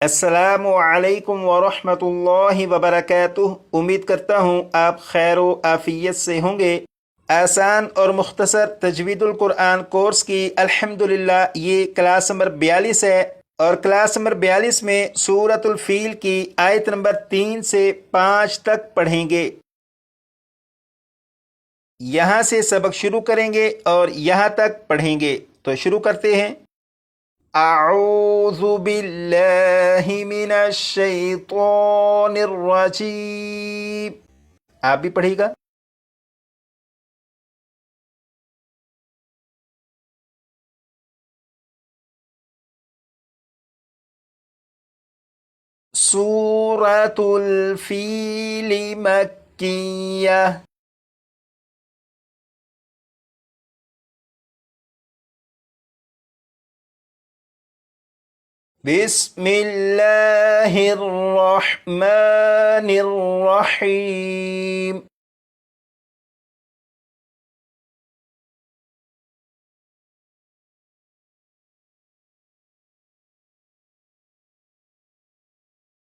अस्सलामु अलैकुम वरहमतुल्लाहि वबरकातुह। उम्मीद करता हूँ आप खैर व आफियत से होंगे। आसान और मुख्तसर तजवीदुल कुरान कोर्स की अल्हम्दुलिल्लाह ये क्लास नंबर 42 है, और क्लास नंबर 42 में सूरतुल फील की आयत नंबर 3 से 5 तक पढ़ेंगे। यहाँ से सबक शुरू करेंगे और यहाँ तक पढ़ेंगे। तो शुरू करते हैं। अऊज़ु बिल्लाहि मिनश शैतानिर रजीम। आप भी पढ़िएगा। सूरतुल फील मक्किया। बिस्मिल्लाहिर रहमानिर रहीम।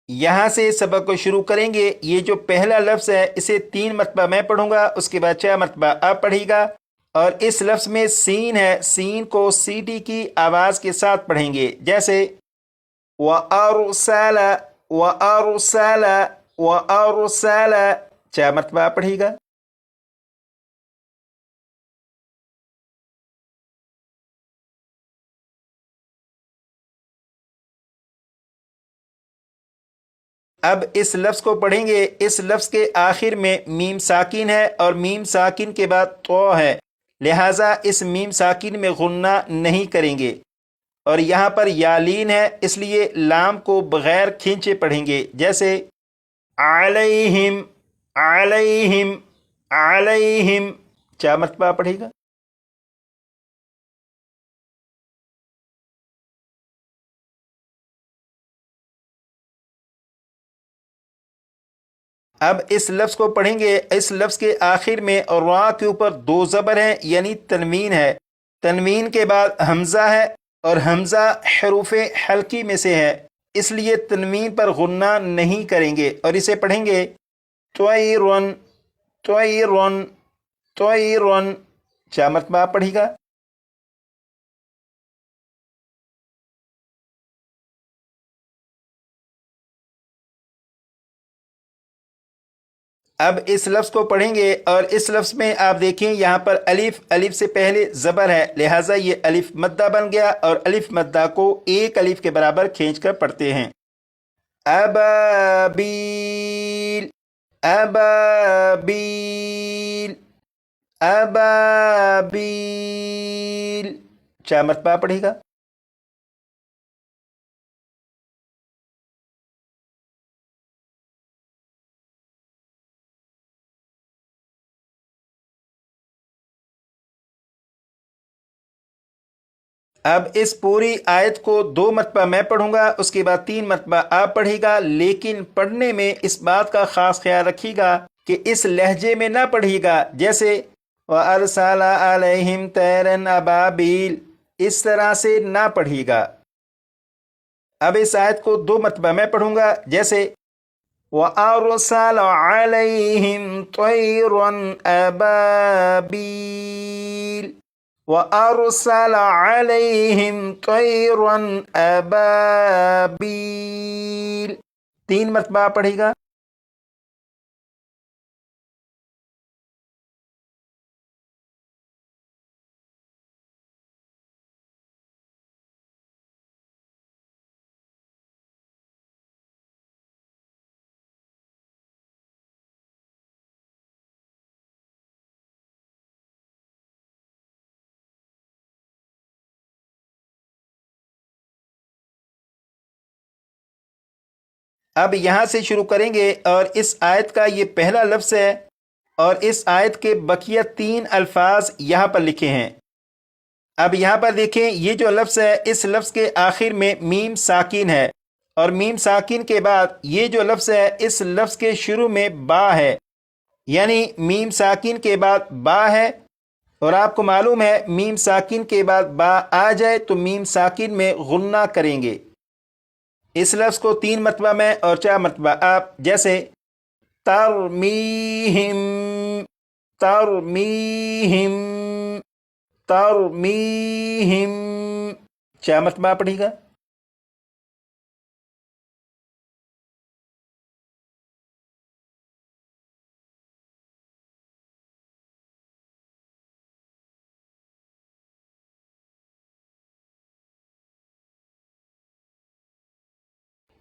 यहाँ से सबक को शुरू करेंगे। ये जो पहला लफ्ज़ है इसे 3 मरतबा मैं पढ़ूंगा, उसके बाद 4 मरतबा आप पढ़िएगा। और इस लफ्ज़ में सीन है, सीन को सीटी की आवाज़ के साथ पढ़ेंगे, जैसे व अरसला व अरसला व अरसला। 4 मरतबा आप पढ़िएगा। अब इस लफ्ज़ को पढ़ेंगे। इस लफ्ज़ के आखिर में मीम साकिन है और मीम साकिन के बाद तो है, लिहाजा इस मीम साकिन में गुन्ना नहीं करेंगे। और यहाँ पर यालीन है, इसलिए लाम को बग़ैर खींचे पढ़ेंगे, जैसे अलैहिम अलैहिम अलैहिम। 4 मरतबा पढ़ेगा। अब इस लफ्ज़ को पढ़ेंगे। इस लफ्ज़ के आखिर में और रा के ऊपर 2 ज़बर हैं, यानी तनवीन है। तनवीन के बाद हमज़ा है और हमज़ा हरूफ हल्की में से है, इसलिए तनवीन पर गुन्ना नहीं करेंगे और इसे पढ़ेंगे त्वयरुन त्वयरुन त्वयरुन। 4 मरतबा पढ़ेगा। अब इस लफ्ज़ को पढ़ेंगे और इस लफ्ज़ में आप देखें यहाँ पर अलिफ, अलिफ से पहले ज़बर है, लिहाजा ये अलिफ मद्दा बन गया और अलिफ मद्दा को एक अलिफ के बराबर खींचकर पढ़ते हैं। अबाबील अबाबील अबाबील। 4 मरतबा पढ़ेगा। अब इस पूरी आयत को 2 मरतबा मैं पढ़ूंगा, उसके बाद 3 मरतबा आप पढ़िएगा, लेकिन पढ़ने में इस बात का ख़ास ख्याल रखिएगा कि इस लहजे में ना पढ़िएगा, जैसे व अरसला अलैहिम तैरन अबाबील, इस तरह से ना पढ़िएगा। अब इस आयत को 2 मरतबा मैं पढ़ूंगा, जैसे व अरसला अलैहिम तैरन अबाबील व अरसल अलैहिम तैरन अबाबील। 3 मरतबा पढ़ेगा। अब यहाँ से शुरू करेंगे और इस आयत का ये पहला लफ्ज़ है और इस आयत के बकिया 3 अल्फाज यहाँ पर लिखे हैं। अब यहाँ पर देखें, ये जो लफ्ज़ है इस लफ्ज़ के आखिर में मीम साकिन है और मीम साकिन के बाद ये जो लफ्ज़ है इस लफ्ज़ के शुरू में बा है, यानी मीम साकिन के बाद बा है। और आपको मालूम है मीम साकिन के बाद बा आ जाए तो मीम साकिन में गुन्ना करेंगे। اس لفظ کو 3 مرتبہ میں اور 4 مرتبہ آپ، جیسے ترمیہم، ترمیہم، ترمیہم، 4 مرتبہ پڑھے گا۔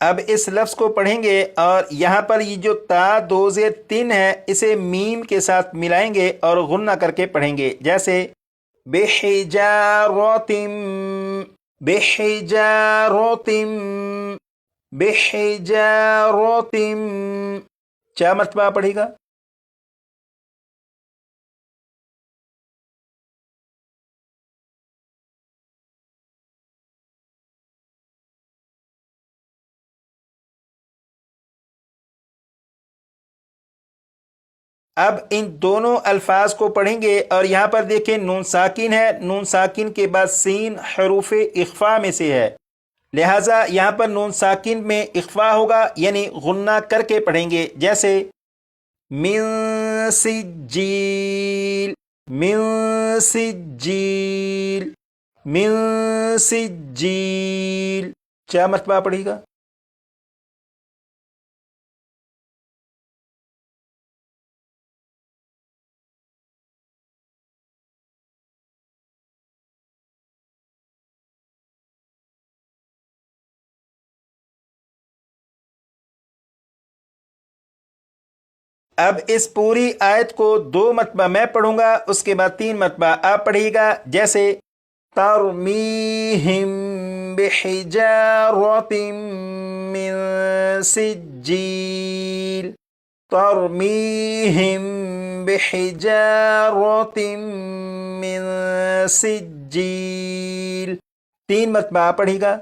اب اس لفظ کو پڑھیں گے اور یہاں پر یہ جو تا 2 زیر 3 ہے اسے میم کے ساتھ ملائیں گے اور غنہ کر کے پڑھیں گے، جیسے بحجارۃ، بحجارۃ، بحجارۃ، 4 مرتبہ پڑھے گا۔ اب ان دونوں الفاظ کو پڑھیں گے اور یہاں پر دیکھیں نون ساکن ہے، نون ساکن کے بعد سین حروف اخفا میں سے ہے، لہٰذا یہاں پر نون ساکن میں اخفا ہوگا، یعنی غنہ کر کے پڑھیں گے، جیسے من سجیل، من سجیل، من سجیل، 4 مرتبہ پڑھے گا۔ اب اس پوری آیت کو 2 مرتبہ میں پڑھوں گا، اس کے بعد 3 مرتبہ آپ پڑھیے گا، جیسے ترمیہم بحجارۃ من سجیل، ترمیہم بحجارۃ من سجیل، 3 مرتبہ آپ پڑھیے گا۔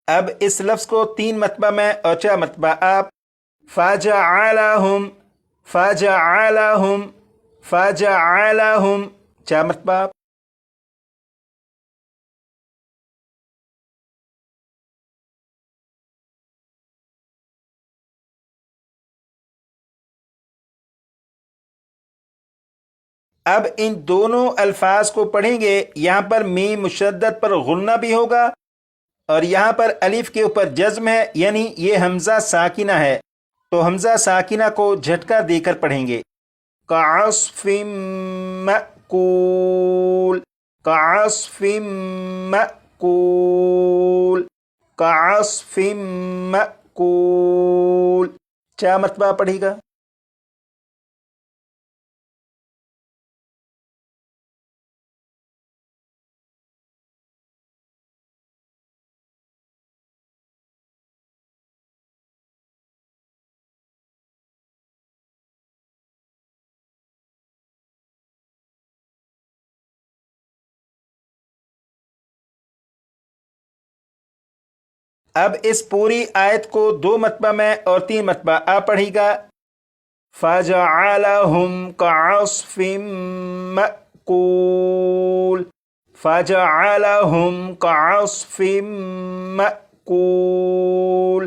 اب اس لفظ کو 3 مرتبہ میں اور 4 مرتبہ آپ، فَجَعَلَهُمْ، فَجَعَلَهُمْ، فَجَعَلَهُمْ، 4 مرتبہ آپ۔ اب ان دونوں الفاظ کو پڑھیں گے، یہاں پر میم مشدد پر غنہ بھی ہوگا اور یہاں پر الف کے اوپر جزم ہے، یعنی یہ حمزہ ساکنہ ہے، تو حمزہ ساکنہ کو جھٹکا دے کر پڑھیں گے، کعصف مأکول، کعصف مأکول، کعصف مأکول، 4 مرتبہ پڑھے گا۔ اب اس پوری آیت کو 2 مرتبہ میں اور 3 مرتبہ آپ پڑھے گا، فَجَعَلَهُمْ كَعَصْفٍ مَأْكُولٍ، فَجَعَلَهُمْ كَعَصْفٍ مَأْكُولٍ،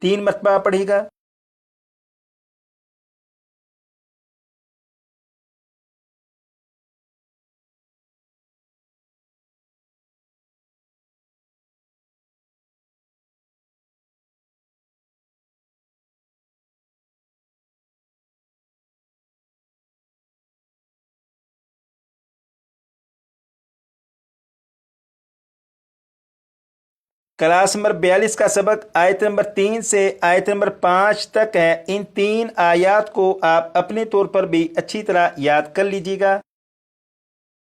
3 مرتبہ پڑھے گا۔ کلاس نمبر 42 کا سبق آیت نمبر 3 سے آیت نمبر 5 تک ہے، ان 3 آیات کو آپ اپنے طور پر بھی اچھی طرح یاد کر لیجیے گا۔